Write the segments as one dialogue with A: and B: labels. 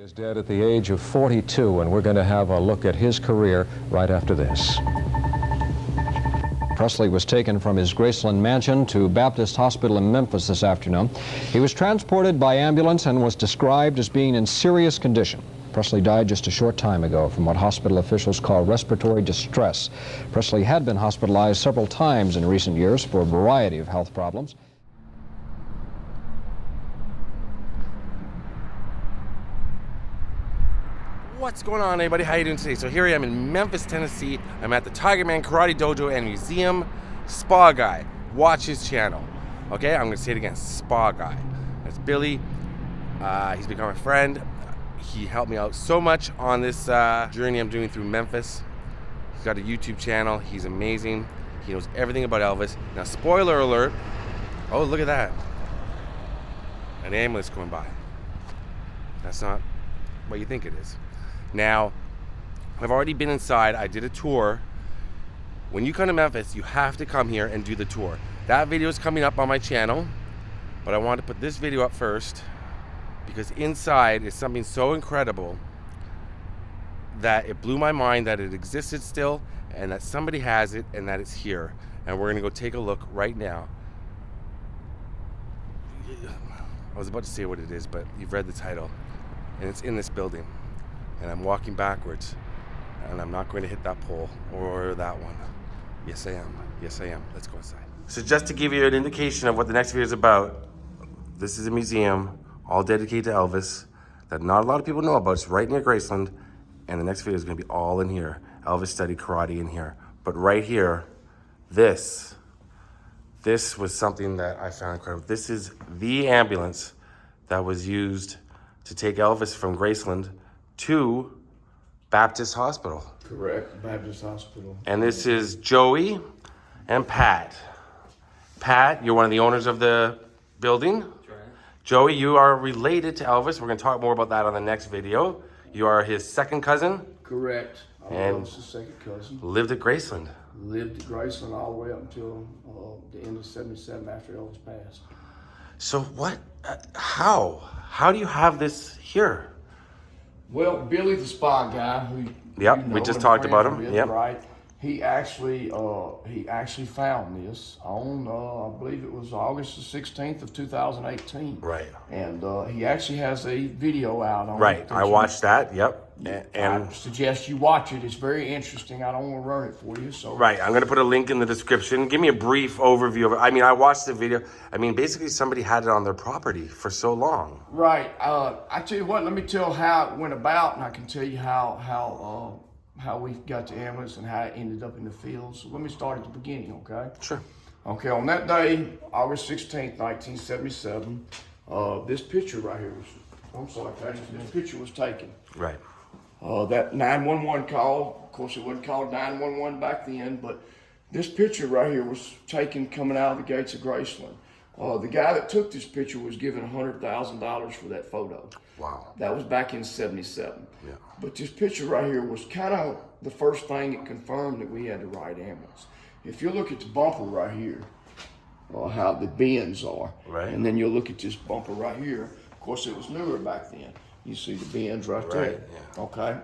A: Is dead at the age of 42, and we're going to have a look at his career right after this. Presley was taken from his Graceland mansion to Baptist Hospital in Memphis this afternoon. He was transported by ambulance and was described as being in serious condition. Presley died just a short time ago from what hospital officials call respiratory distress. Presley had been hospitalized several times in recent years for a variety of health problems.
B: What's going on, everybody? How you doing today? So here I am in Memphis, Tennessee. I'm at the Tiger Man Karate Dojo and Museum. Spa Guy. Watch his channel. Okay, I'm gonna say it again. Spa Guy. That's Billy. He's become a friend. He helped me out so much on this journey I'm doing through Memphis. He's got a YouTube channel. He's amazing. He knows everything about Elvis. Now, spoiler alert. Oh, look at that. An ambulance going by. That's not what you think it is. Now, I've already been inside. I did a tour. When you come to Memphis, you have to come here and do the tour. That video is coming up on my channel, but I wanted to put this video up first because inside is something so incredible that it blew my mind that it existed still and that somebody has it and that it's here. And we're gonna go take a look right now. I was about to say what it is, but you've read the title. And it's in this building. And I'm walking backwards. And I'm not going to hit that pole or that one. Yes, I am. Yes, I am. Let's go inside. So just to give you an indication of what the next video is about, this is a museum all dedicated to Elvis that not a lot of people know about. It's right near Graceland. And the next video is going to be all in here. Elvis studied karate in here. But right here, this was something that I found incredible. This is the ambulance that was used to take Elvis from Graceland to Baptist Hospital.
C: Correct, Baptist Hospital.
B: And this is Joey and Pat. Pat, you're one of the owners of the building. That's right. Joey, you are related to Elvis. We're going to talk more about that on the next video. You are his second cousin.
C: Correct.
B: And
C: Elvis' second cousin.
B: Lived at Graceland.
C: Lived at Graceland all the way up until the end of '77 after Elvis passed.
B: So what, how do you have this here?
C: Well, Billy the Spa Guy, who
B: we just talked about him.
C: With, right? He actually found this on I believe it was August the 16th of 2018.
B: Right.
C: And he actually has a video out on it.
B: Right. I watched that. Yep. And
C: I suggest you watch it. It's very interesting. I don't want to ruin it for you. So
B: right. I'm going to put a link in the description. Give me a brief overview of it. I mean, I watched the video. I mean, basically somebody had it on their property for so long.
C: Right. I tell you what, let me tell how it went about, and I can tell you how we got to ambulance and how it ended up in the field. So let me start at the beginning, okay?
B: Sure.
C: Okay, on that day, August 16th, 1977, this picture right here this picture was taken.
B: Right.
C: That 911 call, of course it wasn't called 911 back then, but this picture right here was taken coming out of the gates of Graceland. The guy that took this picture was given $100,000 for that photo.
B: Wow.
C: That was back in '77.
B: Yeah.
C: But this picture right here was kind of the first thing that confirmed that we had the right ambulance. If you look at the bumper right here, how the bends are,
B: right,
C: and then you'll look at this bumper right here. Of course, it was newer back then. You see the bends right there.
B: Yeah.
C: Okay.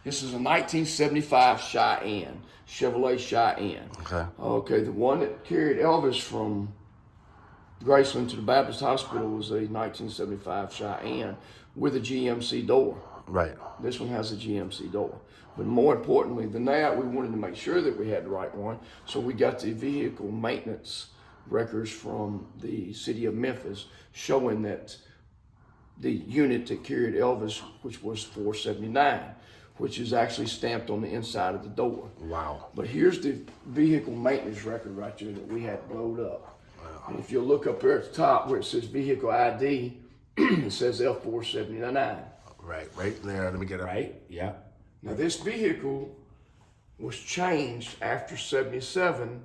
C: This is a 1975 Cheyenne, Chevrolet Cheyenne.
B: Okay.
C: Okay, the one that carried Elvis from Graceland to the Baptist Hospital was a 1975 Cheyenne with a GMC door.
B: Right.
C: This one has a GMC door. But more importantly than that, we wanted to make sure that we had the right one. So we got the vehicle maintenance records from the city of Memphis showing that the unit that carried Elvis, which was 479, which is actually stamped on the inside of the door.
B: Wow.
C: But here's the vehicle maintenance record right there that we had blowed up. And if you look up there at the top where it says vehicle ID, it says F479.
B: Right there. Let me get it. Right. Yeah.
C: Now this vehicle was changed after '77.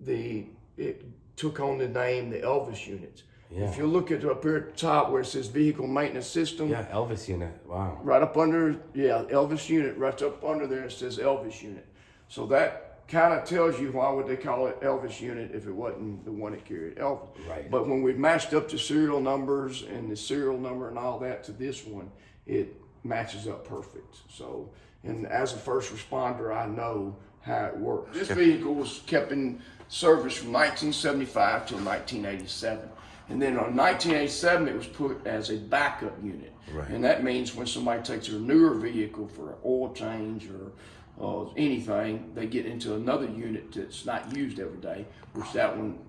C: It took on the name the Elvis unit. Yeah. If you look at up here at the top where it says vehicle maintenance system.
B: Yeah, Elvis unit. Wow.
C: Right up under, Elvis unit. Right up under there it says Elvis unit. So that kind of tells you why would they call it Elvis unit if it wasn't the one that carried Elvis.
B: Right.
C: But when we matched up the serial numbers and the serial number and all that to this one, it matches up perfect. So, and as a first responder, I know how it works. This vehicle was kept in service from 1975 till 1987. And then on 1987, it was put as a backup unit.
B: Right.
C: And that means when somebody takes their newer vehicle for an oil change or anything, they get into another unit that's not used every day, which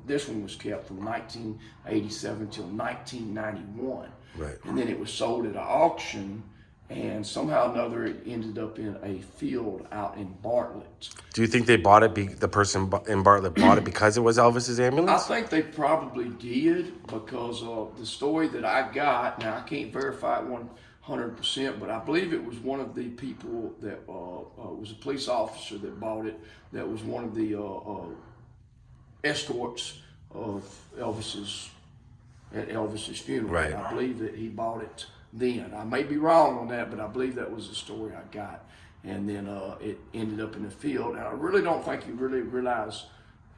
C: this one was kept from 1987 till 1991.
B: Right.
C: And then it was sold at an auction, and somehow or another it ended up in a field out in Bartlett.
B: Do you think they bought it, the person in Bartlett bought it because it was Elvis's ambulance?
C: I think they probably did, because the story that I got, now I can't verify it 100%, but I believe it was one of the people that was a police officer that bought it, that was one of the escorts of Elvis's funeral.
B: Right.
C: I believe that he bought it then. I may be wrong on that, but I believe that was the story I got. And then it ended up in the field. And I really don't think he really realized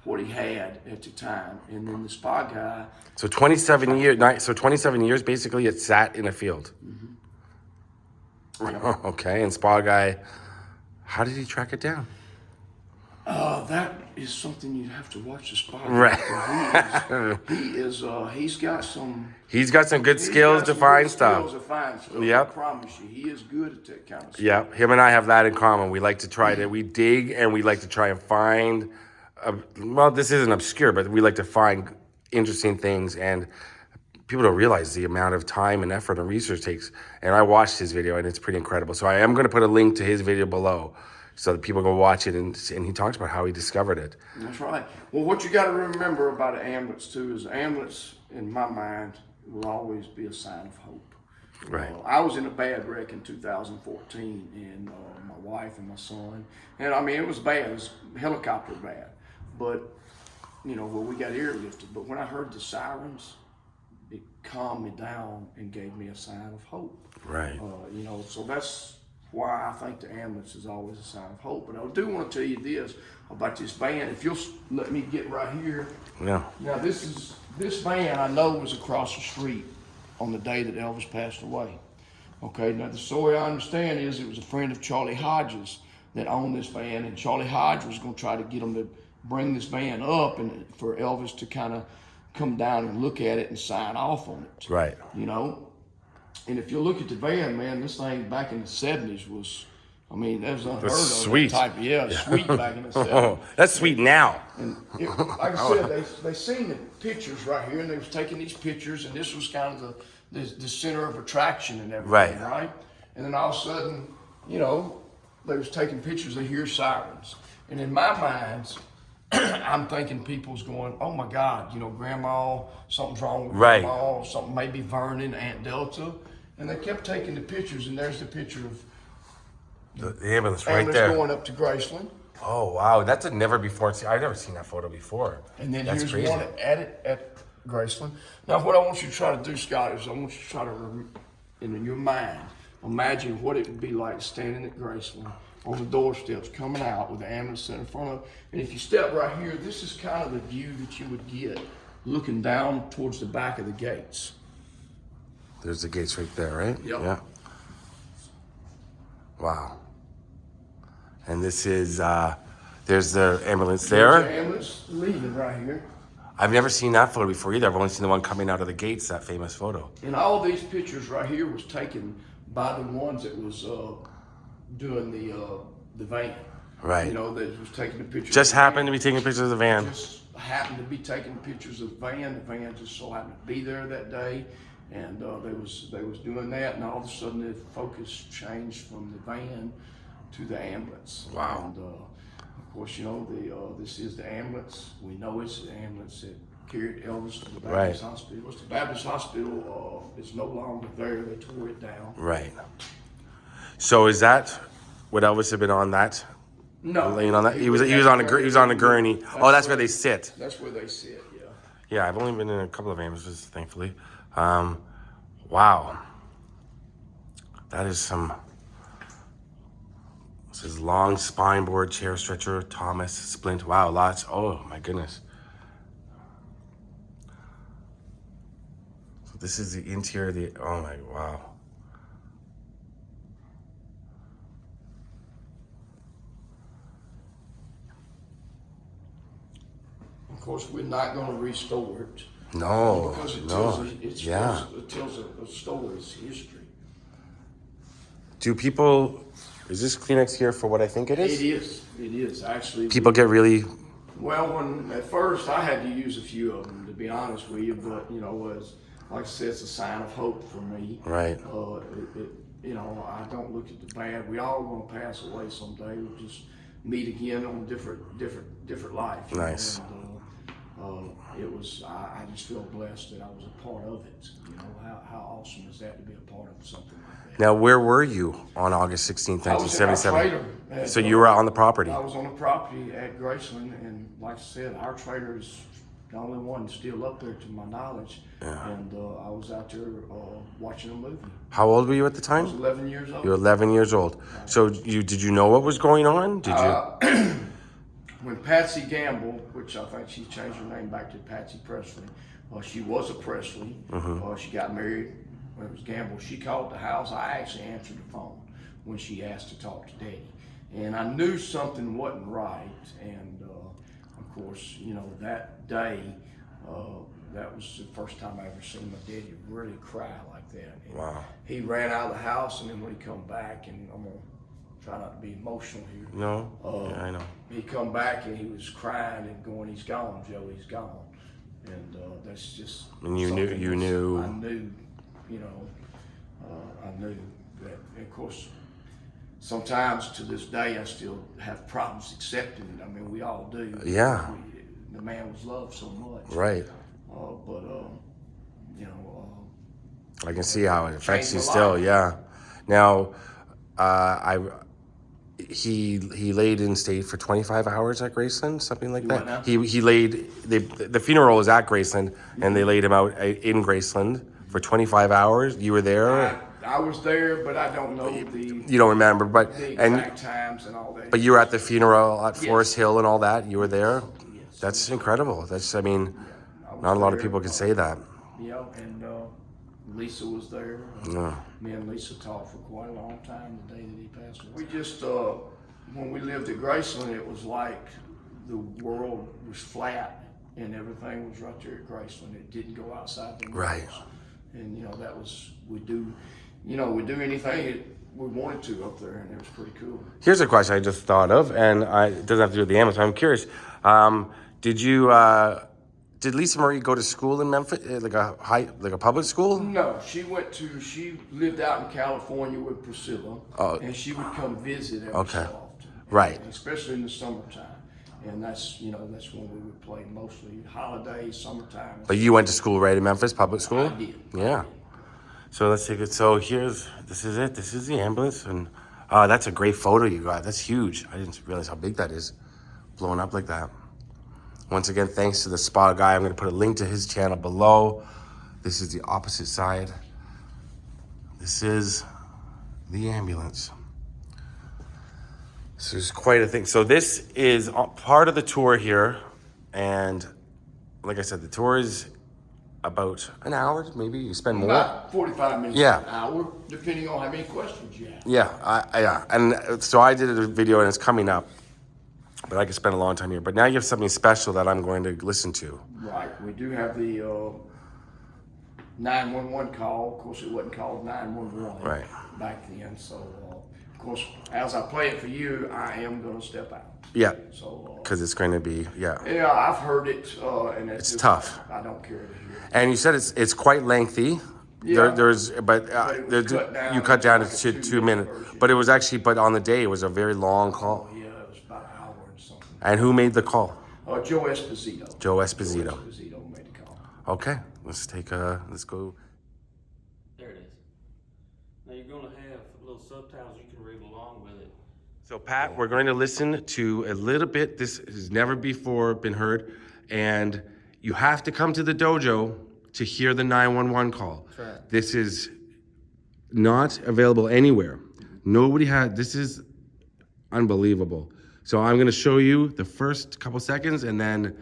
C: what he had at the time. And then the spa guy.
B: So 27 years. So 27 years basically it sat in a field.
C: Mm-hmm.
B: Okay, and spa guy, how did he track it down?
C: That is something you'd have to watch the spa guy.
B: Right.
C: He's got some.
B: He's got some good skills to find stuff.
C: Yep. I promise you, he is good at that kind of stuff.
B: Yeah, him and I have that in common. We like to try to, we dig and we like to try and find, well, this isn't obscure, but we like to find interesting things, and people don't realize the amount of time and effort and research it takes. And I watched his video and it's pretty incredible. So I am going to put a link to his video below so that people go watch it, and he talks about how he discovered it.
C: That's right. Well, what you got to remember about an ambulance too is ambulance, in my mind, will always be a sign of hope.
B: Right.
C: I was in a bad wreck in 2014, and my wife and my son, and I mean it was bad. It was helicopter bad, but where we got airlifted. But when I heard the sirens, it calmed me down and gave me a sign of hope.
B: Right.
C: So that's why I think the ambulance is always a sign of hope. But I do want to tell you this about this van. If you'll let me get right here.
B: Yeah.
C: Now this van I know was across the street on the day that Elvis passed away. Okay, now the story I understand is it was a friend of Charlie Hodges that owned this van, and Charlie Hodges was going to try to get him to bring this van up and for Elvis to kind of come down and look at it and sign off on it.
B: Right.
C: And if you look at the van, man, this thing back in the 70s was, that was unheard of.
B: Sweet.
C: Sweet back in the 70s.
B: Oh, that's sweet now.
C: And like I said, they seen the pictures right here, and they was taking these pictures, and this was kind of the center of attraction and everything, right? And then all of a sudden, they was taking pictures, they hear sirens. And in my mind, I'm thinking people's going, oh my God, Grandma, something's wrong with Grandma, something maybe Vernon, Aunt Delta. And they kept taking the pictures, and there's the picture of
B: the ambulance right there.
C: going up to Graceland.
B: Oh, wow. That's a never before. I've never seen that photo before.
C: And then
B: That's
C: here's
B: crazy.
C: one at Graceland. Now, what I want you to try to do, Scott, is I want you to try to, in your mind, imagine what it would be like standing at Graceland on the doorsteps, coming out with the ambulance in front of. And if you step right here, this is kind of the view that you would get looking down towards the back of the gates.
B: There's the gates right there, right?
C: Yep.
B: Yeah. Wow. And this is, there's the ambulance there.
C: There's the ambulance leaving right here.
B: I've never seen that photo before either. I've only seen the one coming out of the gates, that famous photo.
C: And all these pictures right here was taken by the ones that was doing the van.
B: Right.
C: That was taking the pictures.
B: Just happened to be taking pictures of the van.
C: Just happened to be taking pictures of the van. The van just so happened to be there that day, and they was doing that. And all of a sudden, the focus changed from the van to the ambulance.
B: Wow.
C: And of course, this is the ambulance. We know it's the ambulance that carried Elvis to the Baptist Hospital. The Baptist Hospital is no longer there. They tore it down.
B: Right. So is that what Elvis had been on that?
C: No.
B: Laying on that? He was on a gurney. Oh, that's where they sit.
C: That's where they sit, yeah.
B: Yeah, I've only been in a couple of ambulances, thankfully. Wow. That is some This is long spine board, chair stretcher, Thomas, splint. Wow, lots. Oh my goodness. So this is the interior of the, oh my, wow.
C: Of course, we're not going to restore it.
B: No,
C: Because it
B: no,
C: tells a story's history.
B: Do people, is this Kleenex here for what I think it is?
C: It is, actually.
B: People get really,
C: Well, at first I had to use a few of them, to be honest with you, but, like I said, it's a sign of hope for me.
B: right.
C: I don't look at the bad. We all gonna pass away someday. We'll just meet again on different life.
B: Nice.
C: And, I just feel blessed that I was a part of it. How awesome is that to be a part of something like that?
B: Now, where were you on August 16th,
C: I was in our
B: 1977?
C: trailer.
B: So you were out on the property?
C: I was on the property at Graceland, and like I said, our trailer is the only one still up there to my knowledge.
B: Yeah.
C: And I was out there watching a movie.
B: How old were you at the
C: I was
B: time?
C: 11 years old.
B: You were 11 years old. So did you know what was going on? Did you?
C: When Patsy Gamble, which I think she changed her name back to Patsy Presley, she was a Presley. She got married when it was Gamble. She called the house. I actually answered the phone when she asked to talk to Daddy. And I knew something wasn't right. And of course, that day, that was the first time I ever seen my daddy really cry like that. And
B: Wow.
C: he ran out of the house, and then when he come back, and I'm gonna try not to be emotional here.
B: No? Yeah, I know.
C: He come back and he was crying and going, "He's gone, Joe. He's gone." And that's just.
B: And you
C: something
B: knew.
C: I knew, I knew that. And of course, sometimes to this day, I still have problems accepting it. I mean, we all do.
B: Yeah.
C: The man was loved so much.
B: Right.
C: But
B: I can see how it affects
C: changed
B: you
C: my
B: still.
C: life.
B: Yeah. Now, he laid in state for 25 hours at Graceland, something like
C: what
B: that.
C: now?
B: He laid, the funeral was at Graceland, and they laid him out in Graceland for 25 hours. You were there?
C: I was there, but I don't know
B: You don't remember, but
C: the
B: and
C: exact times and all that.
B: but you were at the funeral at
C: Yes.
B: Forest Hill and all that. You were there.
C: Yes.
B: That's incredible. That's, I mean,
C: I was
B: not a lot of
C: there.
B: people can say that.
C: And Lisa was there.
B: Yeah.
C: Me and Lisa talked for quite a long time the day that he passed away. We just, when we lived at Graceland, it was like the world was flat and everything was right there at Graceland. It didn't go outside the walls.
B: Right.
C: And, that was, we do anything we wanted to up there, and it was pretty cool.
B: Here's a question I just thought of, and it doesn't have to do with the ambulance. I'm curious. Did Lisa Marie go to school in Memphis, like a public school?
C: No, she lived out in California with Priscilla, and she would come visit every so often.
B: Right.
C: And especially in the summertime. And that's when we would play mostly holidays, summertime.
B: But you went to school right in Memphis, public school?
C: I did.
B: Yeah. So let's take it. So this is it. This is the ambulance, and that's a great photo you got. That's huge. I didn't realize how big that is, blowing up like that. Once again, thanks to the spa guy. I'm going to put a link to his channel below. This is the opposite side. This is the ambulance. So it's quite a thing. So this is part of the tour here. And like I said, the tour is about an hour, maybe. You spend more.
C: About 45 minutes
B: Yeah.
C: to an hour, depending on how many questions you have.
B: Yeah. And so I did a video, and it's coming up. But I could spend a long time here. But now you have something special that I'm going to listen to.
C: Right. We do have the 911 call. Of course, it wasn't called 911 back then. So, of course, as I play it for you, I am going to step out.
B: Yeah.
C: So,
B: Because it's going to be,
C: yeah, I've heard it, and
B: it's tough.
C: I don't care to hear it.
B: And you said it's quite lengthy.
C: Yeah.
B: You cut down to 2 minutes.
C: version.
B: But it was actually, but on the day, it was a very long call.
C: Yeah, it was about an hour and something.
B: And who made the call?
C: Joe Esposito.
B: Joe Esposito.
C: Joe Esposito made the call.
B: Okay, let's go.
D: There it is. Now you're going to have little subtitles you can read along with it.
B: So Pat, we're going to listen to a little bit. This has never before been heard. And you have to come to the dojo to hear the 911 call.
D: That's right.
B: This is not available anywhere. Nobody had, this is unbelievable. So I'm gonna show you the first couple seconds, and then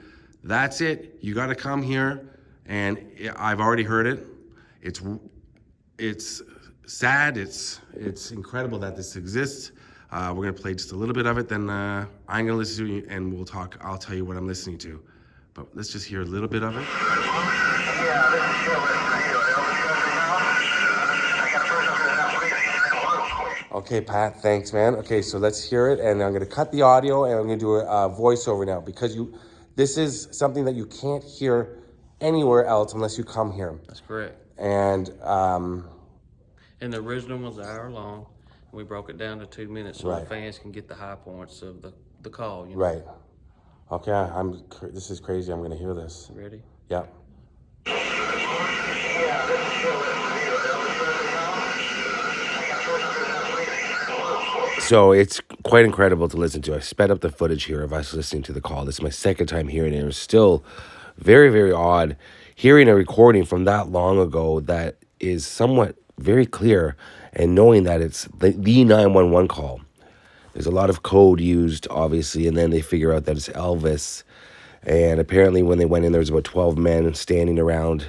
B: that's it. You gotta come here, and I've already heard it. It's sad. It's incredible that this exists. We're gonna play just a little bit of it, then I'm gonna listen to you, and we'll talk. I'll tell you what I'm listening to. But let's just hear a little bit of it. Okay, Pat, thanks, man. Okay, so let's hear it, and I'm gonna cut the audio, and I'm gonna do a voiceover now, because this is something that you can't hear anywhere else unless you come here.
D: That's correct.
B: And
D: the original was an hour long. We broke it down to 2 minutes so
B: Right.
D: the fans can get the high points of the call. You know?
B: right. Okay, this is crazy. I'm gonna hear this.
D: Ready?
B: Yeah. So it's quite incredible to listen to. I sped up the footage here of us listening to the call. This is my second time hearing it. It was still very, very odd hearing a recording from that long ago that is somewhat very clear, and knowing that it's the 911 call. There's a lot of code used, obviously, and then they figure out that it's Elvis. And apparently when they went in, there was about 12 men standing around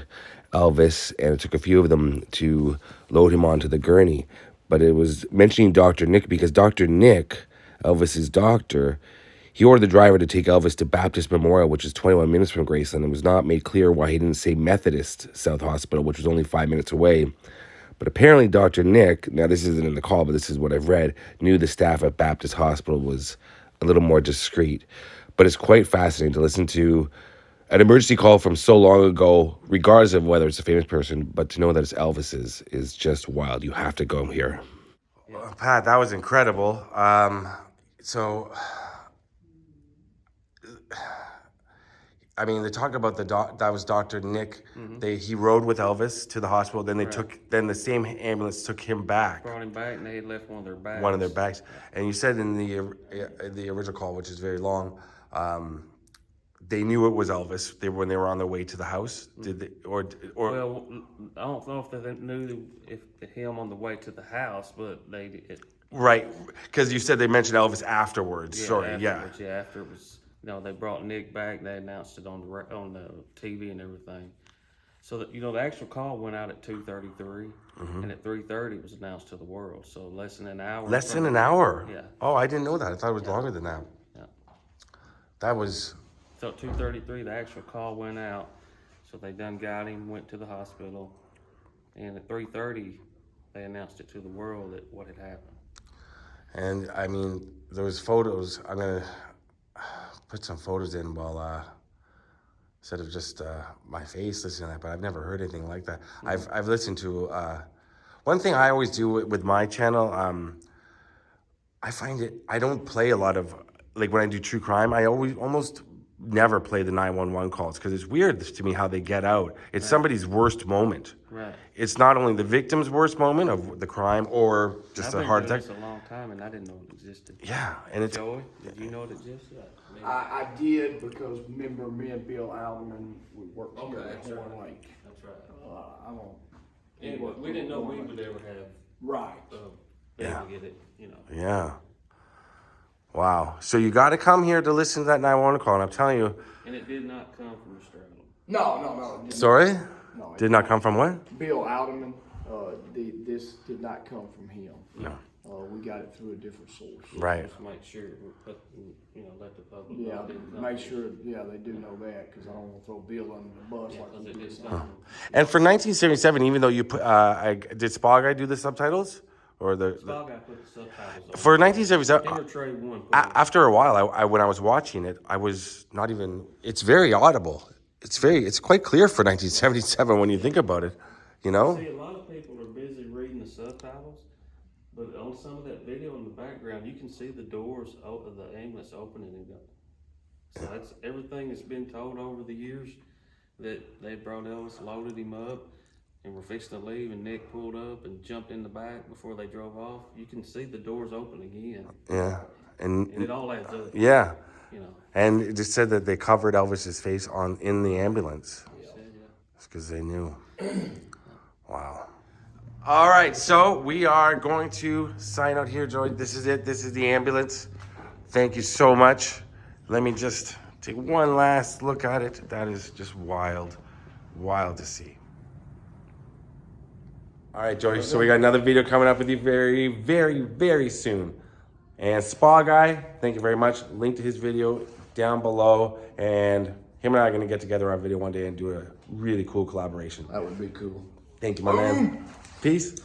B: Elvis, and it took a few of them to load him onto the gurney. But it was mentioning Dr. Nick, because Dr. Nick, Elvis's doctor, he ordered the driver to take Elvis to Baptist Memorial, which is 21 minutes from Graceland. It was not made clear why he didn't say Methodist South Hospital, which was only 5 minutes away. But apparently Dr. Nick, now this isn't in the call, but this is what I've read, knew the staff at Baptist Hospital was a little more discreet. But it's quite fascinating to listen to an emergency call from so long ago, regardless of whether it's a famous person, but to know that it's Elvis's is just wild. You have to go here. Well, Pat, that was incredible. So, I mean, they talk about that was Dr. Nick. Mm-hmm. He rode with Elvis to the hospital. Then then the same ambulance took him back.
D: Brought him back, and they had left one of their bags.
B: One of their bags. And you said in the original call, which is very long, they knew it was Elvis. When they were on their way to the house. Did they, or?
D: Well, I don't know if they knew him on the way to the house, but they did.
B: Right, because you said they mentioned Elvis afterwards.
D: Yeah,
B: Sorry,
D: afterwards, yeah. After it was, they brought Nick back. They announced it on the TV and everything. So that the actual call went out at 2:33, and at 3:30 it was announced to the world. So less than an hour.
B: Less than an hour.
D: Yeah.
B: Oh, I didn't know that. I thought it was longer than that.
D: Yeah.
B: That was.
D: So at 2:33, the actual call went out. So they done got him, went to the hospital, and at 3:30 they announced it to the world that what had happened.
B: And I mean, there was photos. I'm gonna put some photos in while instead of just my face listening to that. But I've never heard anything like that. Mm-hmm. I've listened to one thing I always do with my channel. I find I don't play a lot of, like when I do true crime. I almost never play the 911 calls, because it's weird to me how they get out. It's somebody's worst moment.
D: Right.
B: It's not only the victim's worst moment of the crime or just a heart attack.
D: I've been doing this a long time, and I didn't know it existed.
B: Yeah, and it's.
D: Joey, did you know it existed?
C: I did, because remember me and Bill Alderman, we worked together at Horn Lake.
D: That's right.
C: I don't.
D: And we didn't know we would ever have.
C: Right.
D: Be able to get it,
B: Yeah. Wow. So you got to come here to listen to that 911 call, and I'm telling you.
D: And it did not come from Mr. Allen.
C: No.
B: Sorry?
C: No.
B: Did not come from what?
C: Bill Alderman. This did not come from him.
B: No.
C: We got it through a different source.
B: Right.
D: Just make sure we put, let the public
C: Yeah,
D: know.
C: make sure, they do know that, because I don't want to throw Bill under the bus like he did something.
B: And for 1977, even though you put, did Spa Guy do the subtitles? Or the
D: Spa Guy put the subtitles on.
B: For 1977,
D: Intertrade one.
B: After a while, when I was watching it, I was not even. It's very audible. It's quite clear for 1977 when you think about it.
D: See, a lot of people are busy reading the subtitles, but on some of that video in the background, you can see the doors of the ambulance opening and go. So that's everything that's been told over the years, that they brought Elvis, loaded him up, and were fixing to leave, and Nick pulled up and jumped in the back before they drove off. You can see the doors open again.
B: Yeah. And
D: it all adds up.
B: Yeah. And it just said that they covered Elvis's face in the ambulance.
D: Yeah.
B: It's because they knew. Wow. All right, so we are going to sign out here, Joey. This is it. This is the ambulance. Thank you so much. Let me just take one last look at it. That is just wild, wild to see. All right, Joey, so we got another video coming up with you very, very, very soon. And Spa Guy, thank you very much. Link to his video down below. And him and I are going to get together on video one day and do a really cool collaboration.
C: That would be cool.
B: Thank you, my man. Peace.